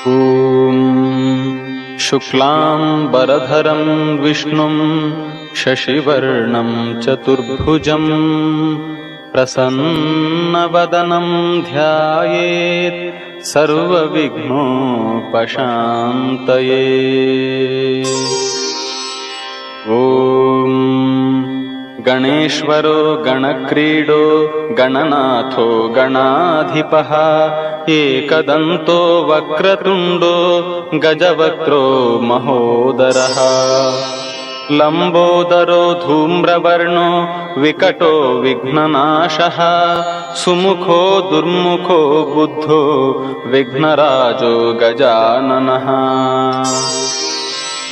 ॐ शुक्लाम्बरधरं विष्णुं शशिवर्णं चतुर्भुजं प्रसन्नवदनं ध्यायेत् सर्वविघ्नोपशान्तये। ॐ गणेश्वरो गणक्रीडो गणनाथो गणाधिपः एकदन्तो वक्रतुण्डो गजवक्त्रो महोदरः लम्बोदरो धूम्रवर्णो विकटो विघ्ननाशः सुमुखो दुर्मुखो बुद्धो विघ्नराजो गजाननः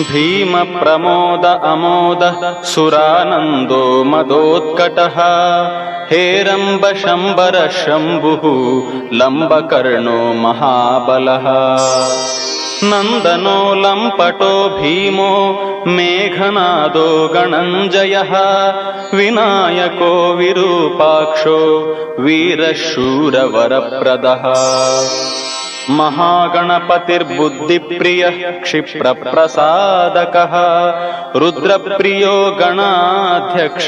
भीमप्रमोद अमोद सुरानन्दो मदोत्कटः हेरम्बशम्बर शम्भुः लम्बकर्णो महाबलः नन्दनो लम्पटो भीमो मेघनादो गणञ्जयः विनायको विरूपाक्षो वीरशूरवरप्रदः महागणपतिर्बुद्धिप्रियः क्षिप्रप्रसादकः रुद्रप्रियो गणाध्यक्ष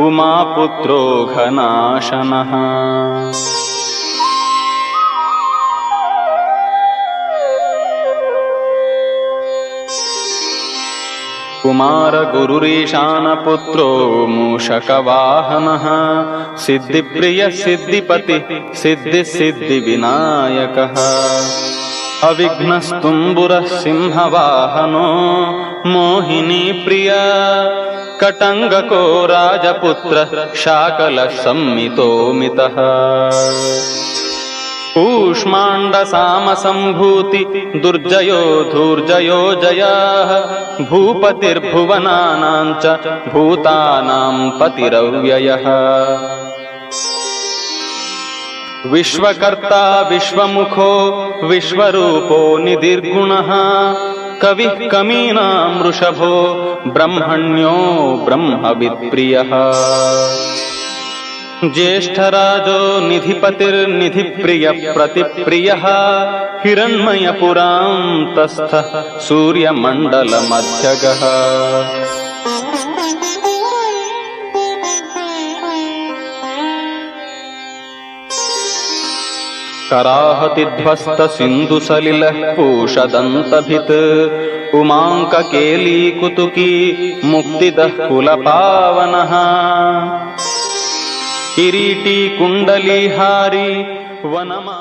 उमापुत्रो घनाशनः कुमारगुरुरीशानपुत्रो मूषकवाहनः सिद्धिप्रियः सिद्धिपतिः सिद्धिविनायकः अविघ्नस्तुम्बुरः सिंहवाहनो मोहिनीप्रिया कटङ्गको राजपुत्रः शाकलः सम्मितोमितः कूष्माण्डसामसम्भूति दुर्जयो धूर्जयो जयाः भूपतिर्भुवनानां च भूतानां पतिरव्ययः विश्वकर्ता विश्वमुखो विश्वरूपो निधिर्गुणः कविः कवीनां वृषभो ब्रह्मण्यो ब्रह्मवित्प्रियः ज्येष्ठराजो निधिपतिर्निधिप्रियः प्रतिप्रियः हिरण्मयपुरान्तस्थः सूर्यमण्डलमध्यगः कराहतिध्वस्तसिन्धुसलिलः पूषदन्तभित् उमाङ्ककेलीकुतुकी मुक्तिदः कुलपावनः किरीटी कुण्डलीहारी वनमा